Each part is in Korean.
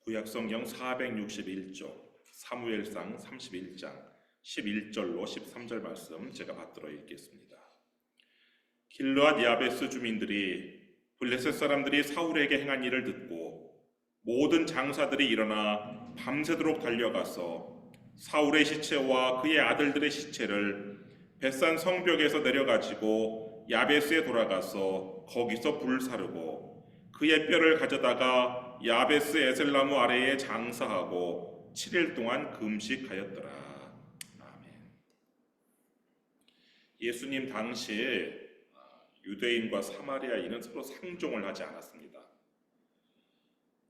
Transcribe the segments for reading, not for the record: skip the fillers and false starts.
구약성경 461쪽 사무엘상 31장 11절로 13절 말씀 제가 받들어 읽겠습니다. 길르앗 야베스 주민들이 블레셋 사람들이 사울에게 행한 일을 듣고 모든 장사들이 일어나 밤새도록 달려가서 사울의 시체와 그의 아들들의 시체를 벳산 성벽에서 내려가지고 야베스에 돌아가서 거기서 불 사르고 그의 뼈를 가져다가 야베스 에셀나무 아래에 장사하고 7일 동안 금식하였더라. 아멘. 예수님 당시에 유대인과 사마리아인은 서로 상종을 하지 않았습니다.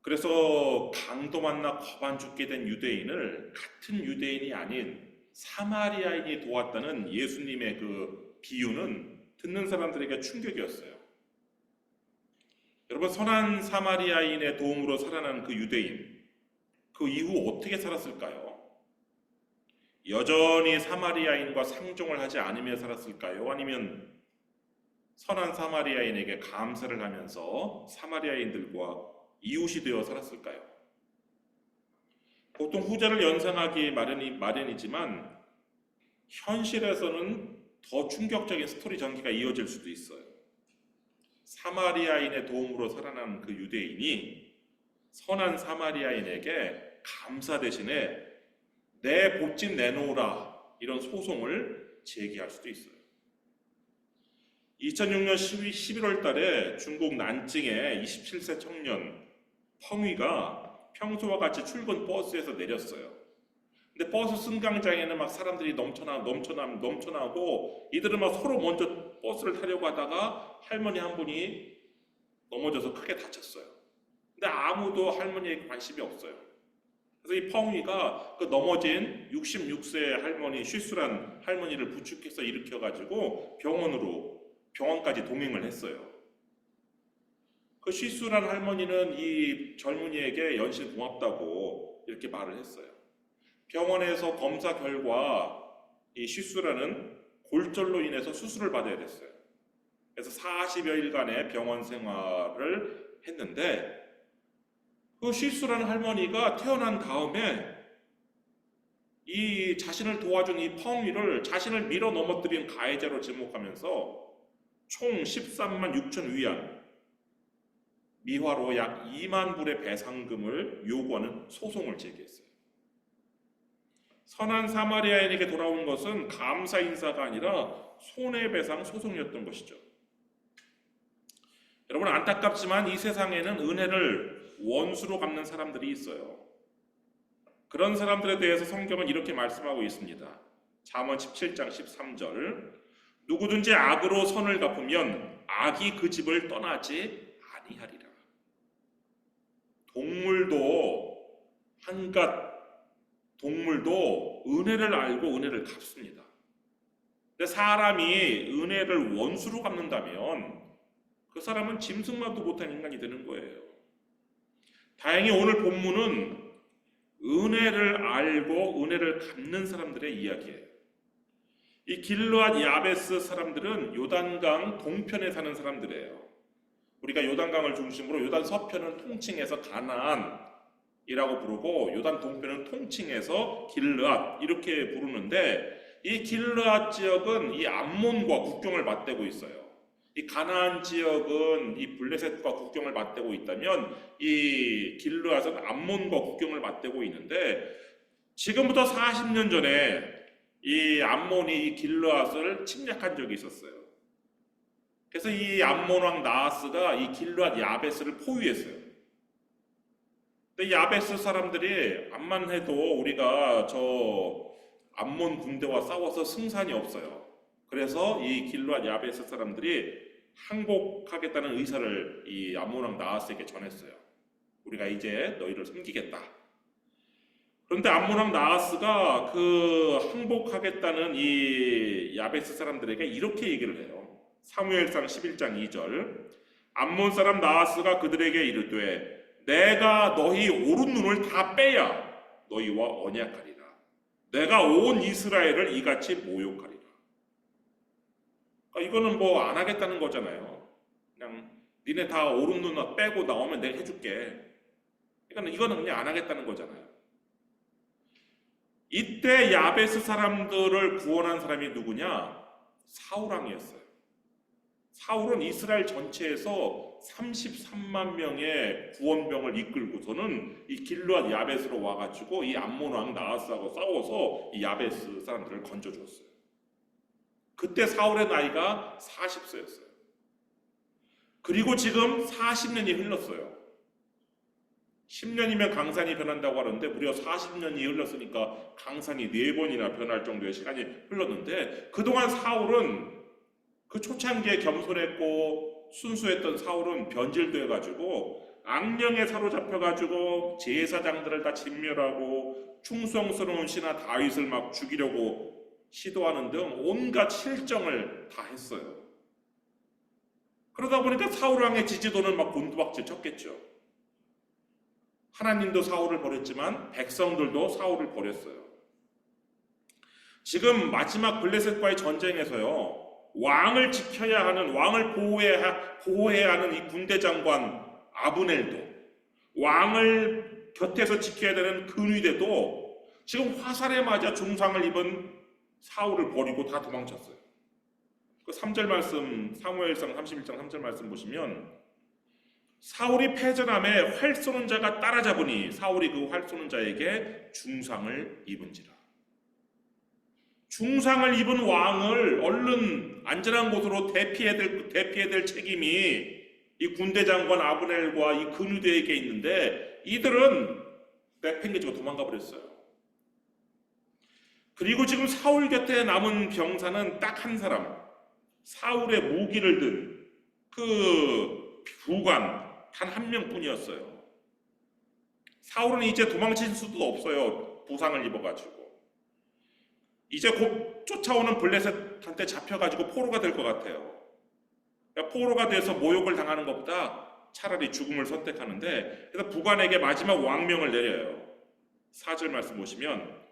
그래서 강도 만나 겁안 죽게 된 유대인을 같은 유대인이 아닌 사마리아인이 도왔다는 예수님의 그 비유는 듣는 사람들에게 충격이었어요. 여러분, 선한 사마리아인의 도움으로 살아난 그 유대인, 그 이후 어떻게 살았을까요? 여전히 사마리아인과 상종을 하지 않으며 살았을까요? 아니면 선한 사마리아인에게 감사를 하면서 사마리아인들과 이웃이 되어 살았을까요? 보통 후자를 연상하기 마련이지만 현실에서는 더 충격적인 스토리 전개가 이어질 수도 있어요. 사마리아인의 도움으로 살아난 그 유대인이 선한 사마리아인에게 감사 대신에 내 보집 내놓으라 이런 소송을 제기할 수도 있어요. 2006년 11월 달에 중국 난징의 27세 청년 펑위가 평소와 같이 출근 버스에서 내렸어요. 근데 버스 승강장에는 막 사람들이 넘쳐나고 이들은 막 서로 먼저 버스를 타려고 하다가 할머니 한 분이 넘어져서 크게 다쳤어요. 근데 아무도 할머니에게 관심이 없어요. 그래서 이 펑위가 그 넘어진 66세 할머니, 쉬술한 할머니를 부축해서 일으켜가지고 병원까지 동행을 했어요. 그 쉬술한 할머니는 이 젊은이에게 연신 고맙다고 이렇게 말을 했어요. 병원에서 검사 결과 이 쉬술한은 골절로 인해서 수술을 받아야 됐어요. 그래서 40여일간의 병원 생활을 했는데 그 쉬술한 할머니가 태어난 다음에 이 자신을 도와준 이 펑위를 자신을 밀어 넘어뜨린 가해자로 지목하면서 총 13만 6천 위안, 미화로 약 2만 불의 배상금을 요구하는 소송을 제기했어요. 선한 사마리아인에게 돌아온 것은 감사 인사가 아니라 손해배상 소송이었던 것이죠. 여러분, 안타깝지만 이 세상에는 은혜를 원수로 갚는 사람들이 있어요. 그런 사람들에 대해서 성경은 이렇게 말씀하고 있습니다. 잠언 17장 13절, 누구든지 악으로 선을 갚으면 악이 그 집을 떠나지 아니하리라. 한갓 동물도 은혜를 알고 은혜를 갚습니다. 근데 사람이 은혜를 원수로 갚는다면 그 사람은 짐승만도 못한 인간이 되는 거예요. 다행히 오늘 본문은 은혜를 알고 은혜를 갚는 사람들의 이야기예요. 이 길르앗 야베스 사람들은 요단강 동편에 사는 사람들이에요. 우리가 요단강을 중심으로 요단 서편은 통칭해서 가나안이라고 부르고 요단 동편은 통칭해서 길르앗 이렇게 부르는데 이 길르앗 지역은 이 암몬과 국경을 맞대고 있어요. 이 가나안 지역은 이 블레셋과 국경을 맞대고 있다면 이 길르앗은 암몬과 국경을 맞대고 있는데 지금부터 40년 전에 이 암몬이 이 길르앗을 침략한 적이 있었어요. 그래서 이 암몬 왕 나하스가 이 길르앗 야베스를 포위했어요. 근데 야베스 사람들이 암만 해도 우리가 저 암몬 군대와 싸워서 승산이 없어요. 그래서 이 길르앗 야베스 사람들이 항복하겠다는 의사를 이 암몬 왕 나하스에게 전했어요. 우리가 이제 너희를 섬기겠다. 그런데 암몬 왕 나하스가 그 항복하겠다는 이 야베스 사람들에게 이렇게 얘기를 해요. 사무엘상 11장 2절, 암몬 사람 나하스가 그들에게 이르되 내가 너희 오른 눈을 다 빼야 너희와 언약하리라. 내가 온 이스라엘을 이같이 모욕하리라. 그러니까 이거는 뭐 안 하겠다는 거잖아요. 그냥 니네 다 오른 눈 빼고 나오면 내가 해줄게. 그러니까 이거는 그냥 안 하겠다는 거잖아요. 이때 야베스 사람들을 구원한 사람이 누구냐? 사울 왕이었어요. 사울은 이스라엘 전체에서 33만 명의 구원병을 이끌고서는 이 길르앗 야베스로 와가지고 이 암몬 왕 나하스하고 싸워서 이 야베스 사람들을 건져줬어요. 그때 사울의 나이가 40세였어요. 그리고 지금 40년이 흘렀어요. 10년이면 강산이 변한다고 하는데 무려 40년이 흘렀으니까 강산이 4번이나 변할 정도의 시간이 흘렀는데, 그동안 사울은 그 초창기에 겸손했고 순수했던 사울은 변질돼가지고 악령에 사로잡혀가지고 제사장들을 다 진멸하고 충성스러운 신하 다윗을 막 죽이려고 시도하는 등 온갖 실정을 다 했어요. 그러다 보니까 사울 왕의 지지도는 막 곤두박질 쳤겠죠. 하나님도 사울을 버렸지만 백성들도 사울을 버렸어요. 지금 마지막 블레셋과의 전쟁에서요, 왕을 지켜야 하는, 왕을 보호해야 하는 이 군대 장관 아브넬도, 왕을 곁에서 지켜야 되는 근위대도 지금 화살에 맞아 중상을 입은 사울을 버리고 다 도망쳤어요. 그 3절 말씀, 사무엘상 31장 3절 말씀 보시면, 사울이 패전함에 활 쏘는 자가 따라잡으니 사울이 그 활 쏘는 자에게 중상을 입은지라. 중상을 입은 왕을 얼른 안전한 곳으로 대피해야 될 책임이 이 군대 장관 아브넬과 이 근위대에게 있는데, 이들은 내팽개치고 도망가 버렸어요. 그리고 지금 사울 곁에 남은 병사는 딱 한 사람, 사울의 무기를 든 그 부관 단 한 명뿐이었어요. 사울은 이제 도망칠 수도 없어요. 부상을 입어가지고. 이제 곧 쫓아오는 블레셋한테 잡혀가지고 포로가 될 것 같아요. 그러니까 포로가 돼서 모욕을 당하는 것보다 차라리 죽음을 선택하는데, 그래서 부관에게 마지막 왕명을 내려요. 4절 말씀 보시면,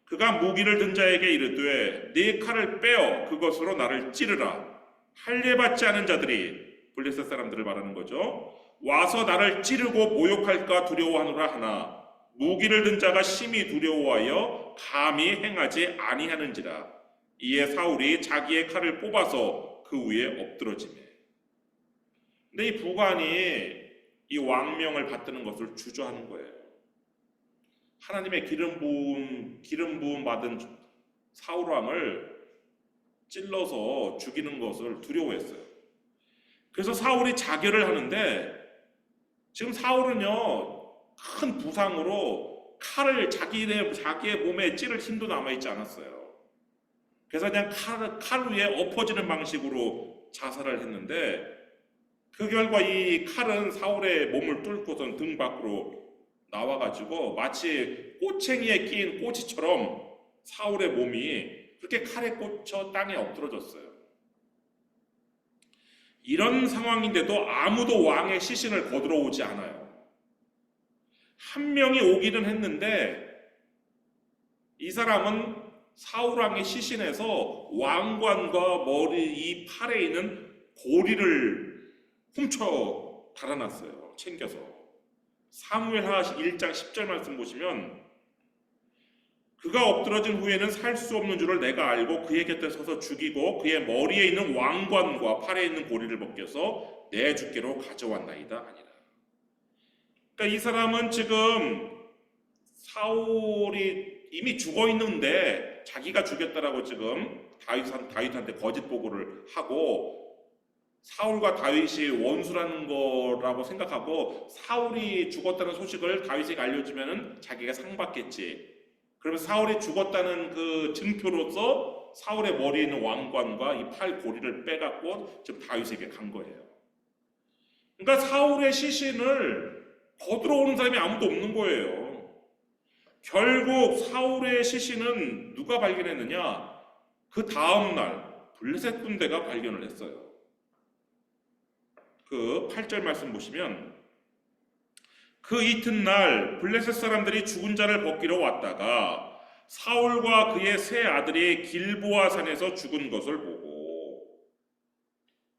그가 무기를 든 자에게 이르되 네 칼을 빼어 그것으로 나를 찌르라. 할례받지 않은 자들이, 블레셋 사람들을 말하는 거죠, 와서 나를 찌르고 모욕할까 두려워하노라 하나 무기를 든 자가 심히 두려워하여 감히 행하지 아니하는지라. 이에 사울이 자기의 칼을 뽑아서 그 위에 엎드러지매. 근데 이 부관이 이 왕명을 받드는 것을 주저하는 거예요. 하나님의 기름 부음 받은 사울 왕을 찔러서 죽이는 것을 두려워했어요. 그래서 사울이 자결을 하는데, 지금 사울은요, 큰 부상으로 칼을 자기의 몸에 찌를 힘도 남아있지 않았어요. 그래서 그냥 칼 위에 엎어지는 방식으로 자살을 했는데, 그 결과 이 칼은 사울의 몸을 뚫고선 등 밖으로 나와가지고 마치 꼬챙이에 끼인 꼬치처럼 사울의 몸이 그렇게 칼에 꽂혀 땅에 엎드러졌어요. 이런 상황인데도 아무도 왕의 시신을 거두러 오지 않아요. 한 명이 오기는 했는데, 이 사람은 사울 왕의 시신에서 왕관과 머리, 이 팔에 있는 고리를 훔쳐 달아났어요. 챙겨서. 사무엘하 1장 10절 말씀 보시면, 그가 엎드러진 후에는 살 수 없는 줄을 내가 알고 그의 곁에 서서 죽이고 그의 머리에 있는 왕관과 팔에 있는 고리를 벗겨서 내 주께로 가져왔나이다 아니라. 그러니까 이 사람은 지금 사울이 이미 죽어 있는데 자기가 죽였다라고 지금 다윗한테 거짓 보고를 하고, 사울과 다윗이 원수라는 거라고 생각하고 사울이 죽었다는 소식을 다윗에게 알려주면은 자기가 상 받겠지. 그러면서 사울이 죽었다는 그 증표로서 사울의 머리에 있는 왕관과 이 팔 고리를 빼갖고 지금 다윗에게 간 거예요. 그러니까 사울의 시신을 거두러 오는 사람이 아무도 없는 거예요. 결국 사울의 시신은 누가 발견했느냐? 그 다음날 블레셋 군대가 발견을 했어요. 그 8절 말씀 보시면, 그 이튿날 블레셋 사람들이 죽은 자를 벗기러 왔다가 사울과 그의 세 아들이 길보아 산에서 죽은 것을 보고,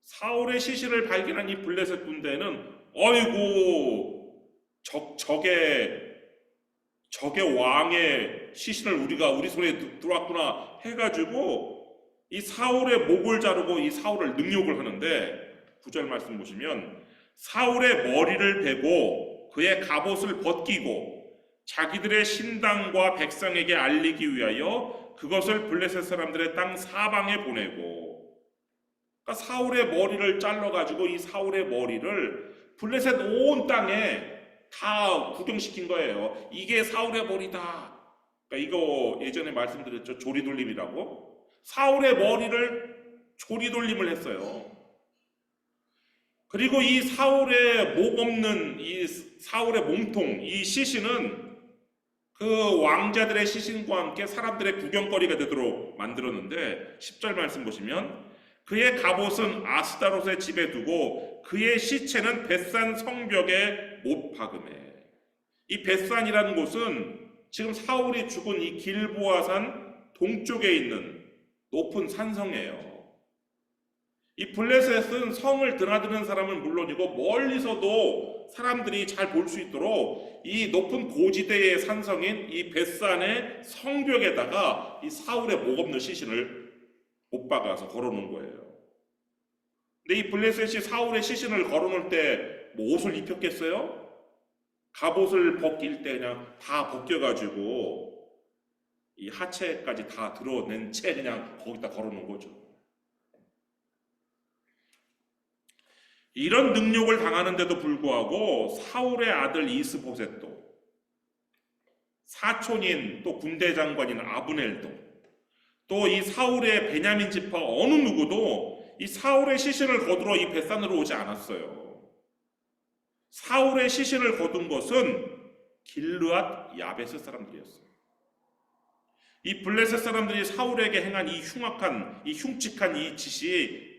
사울의 시신을 발견한 이 블레셋 군대는 어이구, 적의 왕의 시신을 우리 손에 들어왔구나 해가지고 이 사울의 목을 자르고 이 사울을 능욕을 하는데 9절 말씀 보시면 사울의 머리를 베고 그의 갑옷을 벗기고 자기들의 신당과 백성에게 알리기 위하여 그것을 블레셋 사람들의 땅 사방에 보내고, 그러니까 사울의 머리를 잘라가지고 이 사울의 머리를 블레셋 온 땅에 다 구경시킨 거예요. 이게 사울의 머리다. 그러니까 이거 예전에 말씀드렸죠. 조리돌림이라고. 사울의 머리를 조리돌림을 했어요. 그리고 이 사울의 목 없는 이 사울의 몸통, 이 시신은 그 왕자들의 시신과 함께 사람들의 구경거리가 되도록 만들었는데 10절 말씀 보시면 그의 갑옷은 아스다롯의 집에 두고 그의 시체는 벳산 성벽에 못 박음해. 이 벳산이라는 곳은 지금 사울이 죽은 이 길보아산 동쪽에 있는 높은 산성이에요. 이 블레셋은 성을 드나드는 사람은 물론이고 멀리서도 사람들이 잘 볼 수 있도록 이 높은 고지대의 산성인 이 벳산의 성벽에다가 이 사울의 목 없는 시신을 못 박아서 걸어놓은 거예요. 근데 이 블레셋이 사울의 시신을 걸어놓을 때 뭐 옷을 입혔겠어요? 갑옷을 벗길 때 그냥 다 벗겨가지고 이 하체까지 다 드러낸 채 그냥 거기다 걸어놓은 거죠. 이런 능욕을 당하는데도 불구하고 사울의 아들 이스보셋도, 사촌인 또 군대 장관인 아브넬도, 또 이 사울의 베냐민 지파 어느 누구도 이 사울의 시신을 거두러 이 벳산으로 오지 않았어요. 사울의 시신을 거둔 것은 길르앗 야베스 사람들이었어요. 이 블레셋 사람들이 사울에게 행한 이 흉측한 이 짓이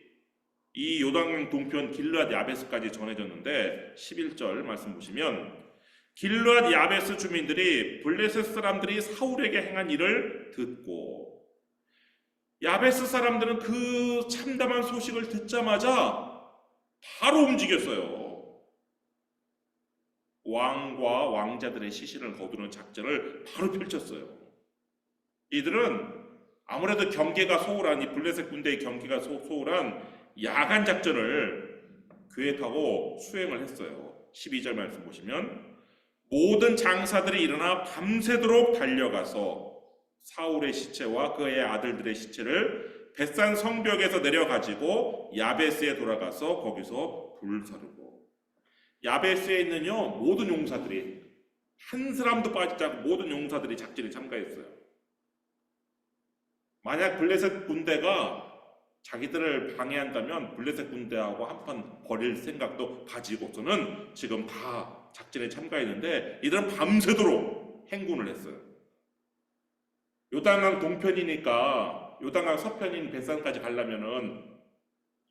이 요단강 동편 길르앗 야베스까지 전해졌는데 11절 말씀 보시면 길르앗 야베스 주민들이 블레셋 사람들이 사울에게 행한 일을 듣고, 야베스 사람들은 그 참담한 소식을 듣자마자 바로 움직였어요. 왕과 왕자들의 시신을 거두는 작전을 바로 펼쳤어요. 이들은 아무래도 경계가 소홀한, 이 블레셋 군대의 경계가 소홀한 야간 작전을 계획하고 수행을 했어요. 12절 말씀 보시면 모든 장사들이 일어나 밤새도록 달려가서 사울의 시체와 그의 아들들의 시체를 벳산 성벽에서 내려가지고 야베스에 돌아가서 거기서 불을 사르고, 야베스에 있는요 모든 용사들이 한 사람도 빠지지 않고 모든 용사들이 작전에 참가했어요. 만약 블레셋 군대가 자기들을 방해한다면 블레셋 군대하고 한판 벌일 생각도 가지고서는 지금 다 작전에 참가했는데 이들은 밤새도록 행군을 했어요. 요단강 동편이니까 요단강 서편인 벳산까지 가려면은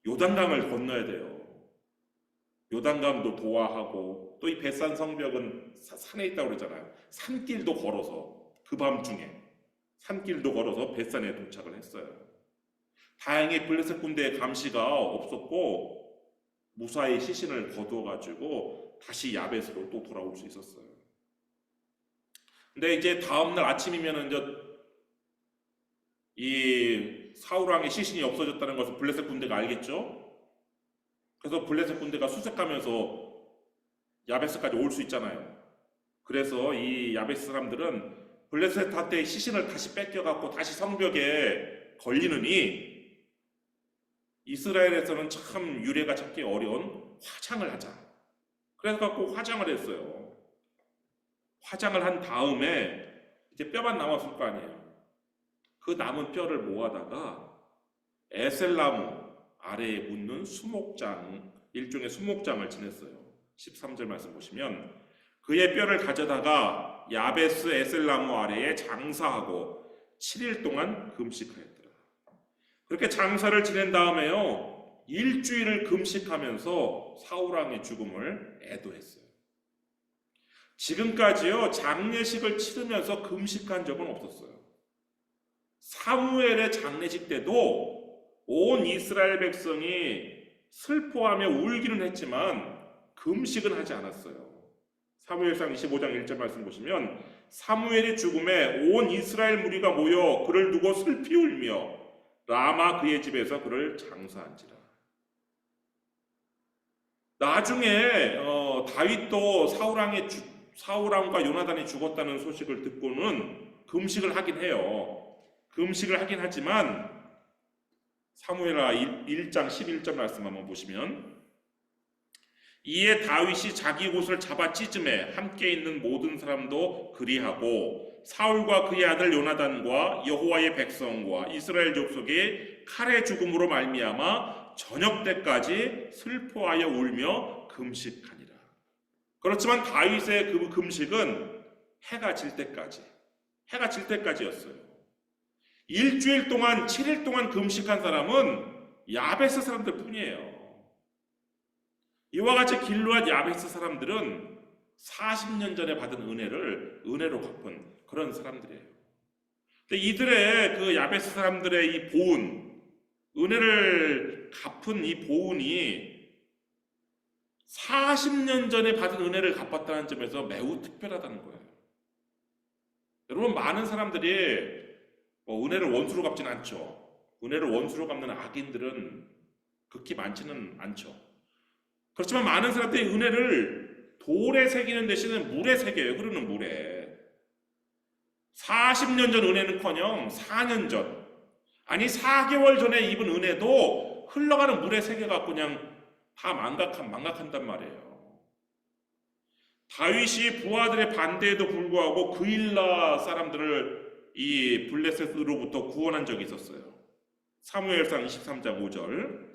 요단강을 건너야 돼요. 요단강도 도하하고 또 이 벳산 성벽은 산에 있다고 그러잖아요. 산길도 걸어서 그 밤중에 산길도 걸어서 벳산에 도착을 했어요. 다행히 블레셋 군대의 감시가 없었고 무사히 시신을 거두어가지고 다시 야벳으로 또 돌아올 수 있었어요. 근데 이제 다음날 아침이면은 이 사울왕의 시신이 없어졌다는 것을 블레셋 군대가 알겠죠? 그래서 블레셋 군대가 수색하면서 야베스까지 올 수 있잖아요. 그래서 이 야베스 사람들은 블레셋한테 시신을 다시 뺏겨갖고 다시 성벽에 걸리느니 이스라엘에서는 참 유래가 찾기 어려운 화장을 하자. 그래서 갖고 화장을 했어요. 화장을 한 다음에 이제 뼈만 남았을 거 아니에요. 그 남은 뼈를 모아다가 에셀나무 아래에 묻는 수목장, 일종의 수목장을 지냈어요. 13절 말씀 보시면 그의 뼈를 가져다가 야베스 에셀나무 아래에 장사하고 7일 동안 금식하였더라. 그렇게 장사를 지낸 다음에요 일주일을 금식하면서 사울왕의 죽음을 애도했어요. 지금까지요 장례식을 치르면서 금식한 적은 없었어요. 사무엘의 장례식 때도 온 이스라엘 백성이 슬퍼하며 울기는 했지만 금식은 하지 않았어요. 사무엘상 25장 1절 말씀 보시면 사무엘이 죽음에 온 이스라엘 무리가 모여 그를 두고 슬피 울며 라마 그의 집에서 그를 장사한지라. 나중에 다윗도 사울왕과 요나단이 죽었다는 소식을 듣고는 금식을 하긴 해요. 금식을 하긴 하지만 사무엘하 1장 11절 말씀 한번 보시면 이에 다윗이 자기 옷을 잡아 찢음에 함께 있는 모든 사람도 그리하고 사울과 그의 아들 요나단과 여호와의 백성과 이스라엘 족속이 칼의 죽음으로 말미암아 저녁 때까지 슬퍼하여 울며 금식하니라. 그렇지만 다윗의 그 금식은 해가 질 때까지였어요. 일주일 동안 7일 동안 금식한 사람은 야베스 사람들 뿐이에요. 이와 같이 길르앗 야베스 사람들은 40년 전에 받은 은혜로 갚은 그런 사람들이에요. 근데 이들의 그 야베스 사람들의 이 보은, 은혜를 갚은 이 보은이 40년 전에 받은 은혜를 갚았다는 점에서 매우 특별하다는 거예요. 여러분, 많은 사람들이 은혜를 원수로 갚지는 않죠. 은혜를 원수로 갚는 악인들은 극히 많지는 않죠. 그렇지만 많은 사람들이 은혜를 돌에 새기는 대신에 물에 새겨요. 흐르는 물에. 40년 전 은혜는커녕 4년 전, 아니 4개월 전에 입은 은혜도 흘러가는 물에 새겨갖고 그냥 다 망각한단 말이에요. 다윗이 부하들의 반대에도 불구하고 그일라 사람들을 이 블레셋으로부터 구원한 적이 있었어요. 사무엘상 23장 5절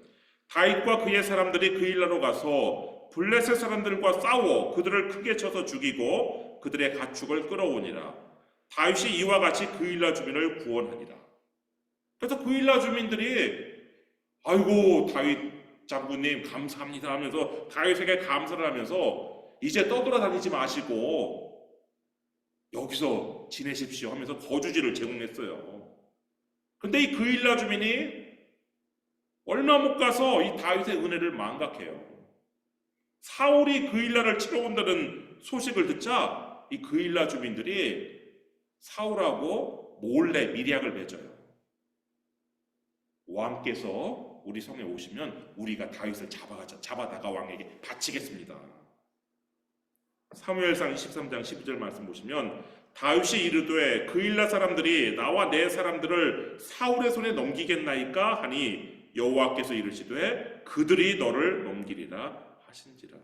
다윗과 그의 사람들이 그일라로 가서 블레셋 사람들과 싸워 그들을 크게 쳐서 죽이고 그들의 가축을 끌어오니라. 다윗이 이와 같이 그일라 주민을 구원하니라. 그래서 그일라 주민들이 아이고 다윗 장군님 감사합니다 하면서 다윗에게 감사를 하면서 이제 떠돌아다니지 마시고 여기서 지내십시오 하면서 거주지를 제공했어요. 근데 이 그일라 주민이 얼마 못 가서 이 다윗의 은혜를 망각해요. 사울이 그일라를 치러 온다는 소식을 듣자 이 그일라 주민들이 사울하고 몰래 밀약을 맺어요. 왕께서 우리 성에 오시면 우리가 다윗을 잡아다가 왕에게 바치겠습니다. 사무엘상 23장 12절 말씀 보시면 다윗이 이르되 그일라 사람들이 나와 내 사람들을 사울의 손에 넘기겠나이까 하니 여호와께서 이르시되 그들이 너를 넘기리라 하신지라.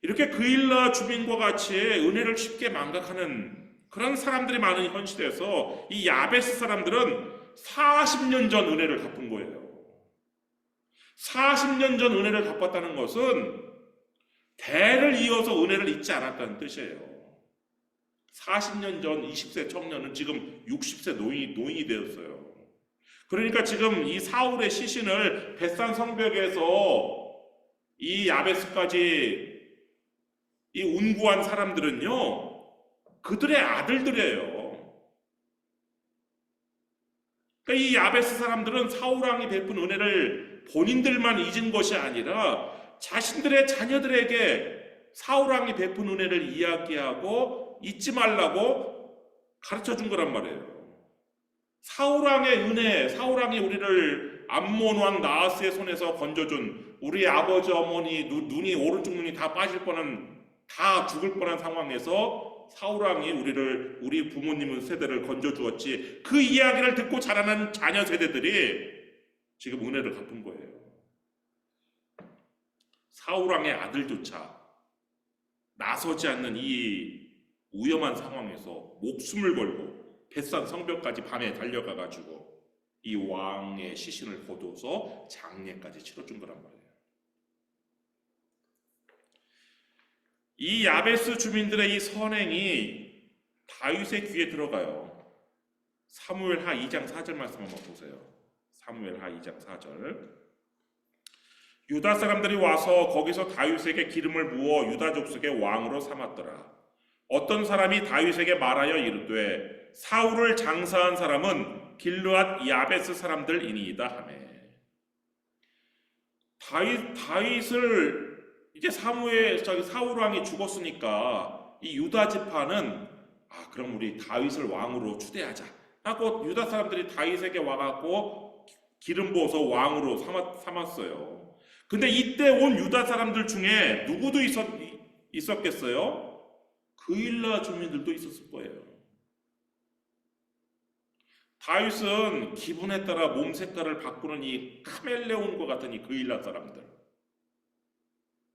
이렇게 그일라 주민과 같이 은혜를 쉽게 망각하는 그런 사람들이 많은 현 시대에서 이 야베스 사람들은 40년 전 은혜를 갚은 거예요. 40년 전 은혜를 갚았다는 것은 대를 이어서 은혜를 잊지 않았다는 뜻이에요. 40년 전 20세 청년은 지금 60세 노인이 되었어요. 그러니까 지금 이 사울의 시신을 벳산 성벽에서 이 야베스까지 이 운구한 사람들은요, 그들의 아들들이에요. 그러니까 이 야베스 사람들은 사울왕이 베푼 은혜를 본인들만 잊은 것이 아니라 자신들의 자녀들에게 사울왕이 베푼 은혜를 이야기하고 잊지 말라고 가르쳐 준 거란 말이에요. 사울왕의 은혜, 사울왕이 우리를 암몬왕 나하스의 손에서 건져준 우리 아버지 어머니 눈이 오른쪽 눈이 다 빠질 뻔한 다 죽을 뻔한 상황에서 사울왕이 우리 부모님 세대를 건져주었지. 그 이야기를 듣고 자라난 자녀 세대들이 지금 은혜를 갚은 거예요. 사울왕의 아들조차 나서지 않는 이 위험한 상황에서 목숨을 걸고 벳산 성벽까지 밤에 달려가가지고 이 왕의 시신을 거두어서 장례까지 치러준 거란 말이에요. 이 야베스 주민들의 이 선행이 다윗의 귀에 들어가요. 사무엘하 2장 4절 말씀 한번 보세요. 사무엘하 2장 4절 유다 사람들이 와서 거기서 다윗에게 기름을 부어 유다 족속의 왕으로 삼았더라. 어떤 사람이 다윗에게 말하여 이르되 사울을 장사한 사람은 길르앗 야베스 사람들이니이다 하매 다윗을 이제 사울 왕이 죽었으니까 이 유다 지파는 그럼 우리 다윗을 왕으로 추대하자 하고 유다 사람들이 다윗에게 와갖고 기름 부어서 왕으로 삼았어요. 근데 이때 온 유다 사람들 중에 누구도 있었겠어요? 그일라 주민들도 있었을 거예요. 다윗은 기분에 따라 몸 색깔을 바꾸는 이 카멜레온과 같은 이 그일라 사람들,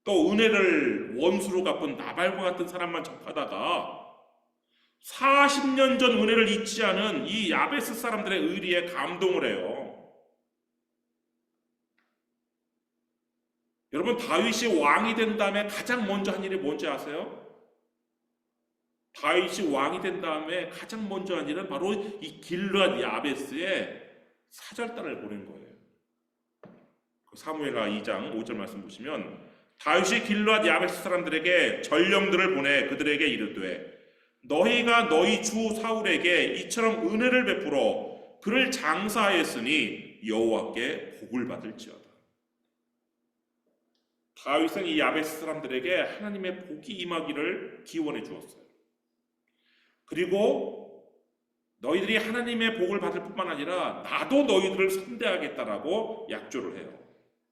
또 은혜를 원수로 갚은 나발과 같은 사람만 접하다가 40년 전 은혜를 잊지 않은 이 야베스 사람들의 의리에 감동을 해요. 여러분, 다윗이 왕이 된 다음에 가장 먼저 한 일이 뭔지 아세요? 다윗이 왕이 된 다음에 가장 먼저 한 일은 바로 이 길르앗 야베스에 사절단을 보낸 거예요. 사무엘하 2장 5절 말씀 보시면 다윗이 길르앗 야베스 사람들에게 전령들을 보내 그들에게 이르되 너희가 너희 주 사울에게 이처럼 은혜를 베풀어 그를 장사하였으니 여호와께 복을 받을지어다. 다윗은 이 야베스 사람들에게 하나님의 복이 임하기를 기원해 주었어요. 그리고 너희들이 하나님의 복을 받을 뿐만 아니라 나도 너희들을 선대하겠다라고 약조를 해요.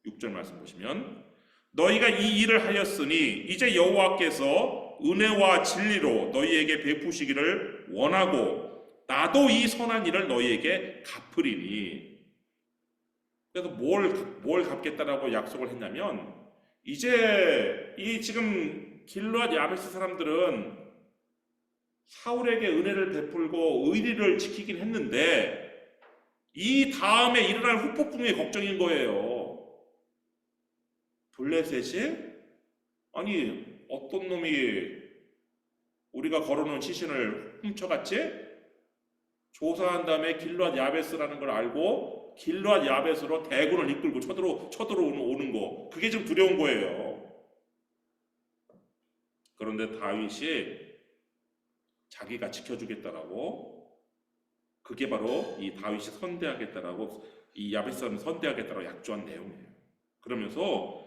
6절 말씀 보시면 너희가 이 일을 하였으니 이제 여호와께서 은혜와 진리로 너희에게 베푸시기를 원하고 나도 이 선한 일을 너희에게 갚으리니. 그래서 뭘 갚겠다라고 약속을 했냐면 이제 이 지금 길르앗 야베스 사람들은 사울에게 은혜를 베풀고 의리를 지키긴 했는데 이 다음에 일어날 후폭풍의 걱정인 거예요. 블레셋이 아니 어떤 놈이 우리가 걸어놓은 시신을 훔쳐갔지? 조사한 다음에 길르앗 야베스라는 걸 알고 길르앗 야베스로 대군을 이끌고 쳐들어오는 거, 그게 좀 두려운 거예요. 그런데 다윗이 자기가 지켜주겠다라고, 그게 바로 이 다윗이 선대하겠다라고, 이 야베스는 선대하겠다라고 약조한 내용이에요. 그러면서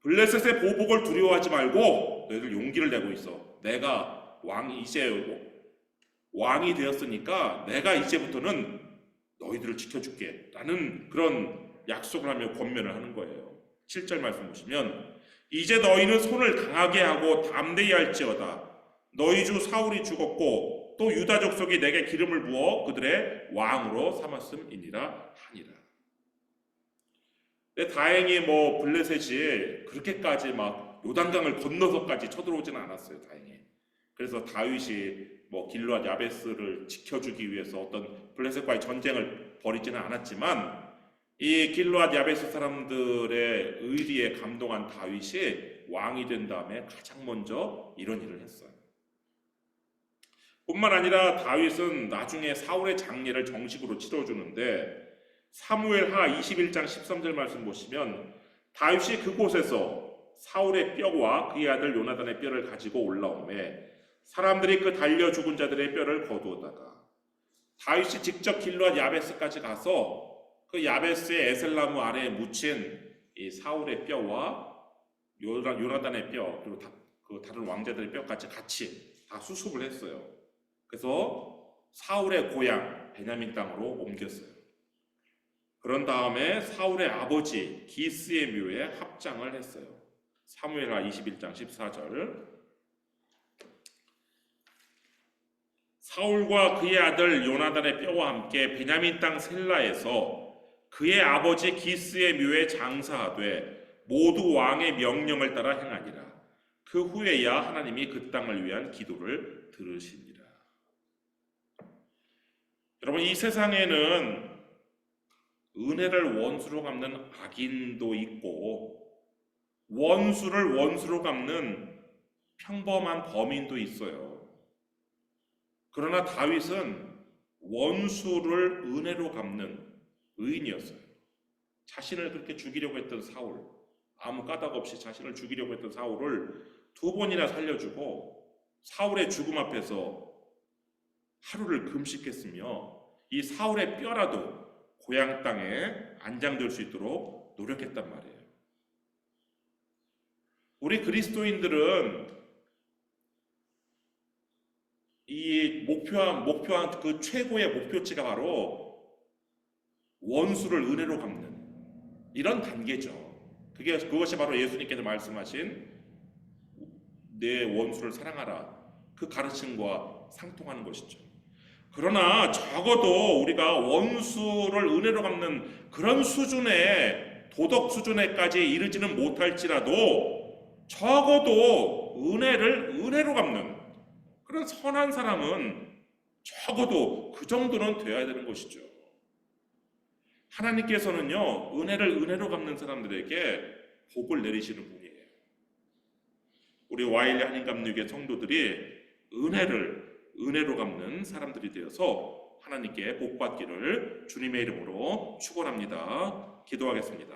블레셋의 보복을 두려워하지 말고 너희들 용기를 내고 있어. 내가 이제 왕이 되었으니까 내가 이제부터는 너희들을 지켜줄게 라는 그런 약속을 하며 권면을 하는 거예요. 7절 말씀 보시면 이제 너희는 손을 강하게 하고 담대히 할지어다. 너희 주 사울이 죽었고 또 유다 족속이 내게 기름을 부어 그들의 왕으로 삼았음이니라 하니라. 근데 다행히 블레셋이 그렇게까지 막 요단강을 건너서까지 쳐들어오지는 않았어요. 다행히. 그래서 다윗이 길르앗 야베스를 지켜주기 위해서 어떤 블레셋과의 전쟁을 벌이지는 않았지만 이 길르앗 야베스 사람들의 의리에 감동한 다윗이 왕이 된 다음에 가장 먼저 이런 일을 했어요. 뿐만 아니라 다윗은 나중에 사울의 장례를 정식으로 치러주는데 사무엘하 21장 13절 말씀 보시면 다윗이 그곳에서 사울의 뼈와 그의 아들 요나단의 뼈를 가지고 올라오매 사람들이 그 달려 죽은 자들의 뼈를 거두었다가 다윗이 직접 길르앗 야베스까지 가서 그 야베스의 에셀나무 아래에 묻힌 이 사울의 뼈와 요나단의 뼈 그리고 그 다른 왕자들의 뼈까지 같이 다 수습을 했어요. 그래서 사울의 고향 베냐민 땅으로 옮겼어요. 그런 다음에 사울의 아버지 기스의 묘에 합장을 했어요. 사무엘하 21장 14절 사울과 그의 아들 요나단의 뼈와 함께 베냐민 땅 셀라에서 그의 아버지 기스의 묘에 장사하되 모두 왕의 명령을 따라 행하니라. 그 후에야 하나님이 그 땅을 위한 기도를 들으시니라. 여러분, 이 세상에는 은혜를 원수로 갚는 악인도 있고 원수를 원수로 갚는 평범한 범인도 있어요. 그러나 다윗은 원수를 은혜로 갚는 의인이었어요. 자신을 그렇게 죽이려고 했던 사울, 아무 까닭 없이 자신을 죽이려고 했던 사울을 2번이나 살려주고 사울의 죽음 앞에서 하루를 금식했으며 이 사울의 뼈라도 고향 땅에 안장될 수 있도록 노력했단 말이에요. 우리 그리스도인들은 이 목표한 그 최고의 목표치가 바로 원수를 은혜로 갚는 이런 단계죠. 그것이 바로 예수님께서 말씀하신 내 원수를 사랑하라, 그 가르침과 상통하는 것이죠. 그러나 적어도 우리가 원수를 은혜로 갚는 그런 수준의 도덕 수준에까지 이르지는 못할지라도 적어도 은혜를 은혜로 갚는 그런 선한 사람은 적어도 그 정도는 되어야 되는 것이죠. 하나님께서는요, 은혜를 은혜로 갚는 사람들에게 복을 내리시는 분이에요. 우리 와일리 한인감리교회 성도들이 은혜를 은혜로 갚는 사람들이 되어서 하나님께 복 받기를 주님의 이름으로 축원합니다. 기도하겠습니다.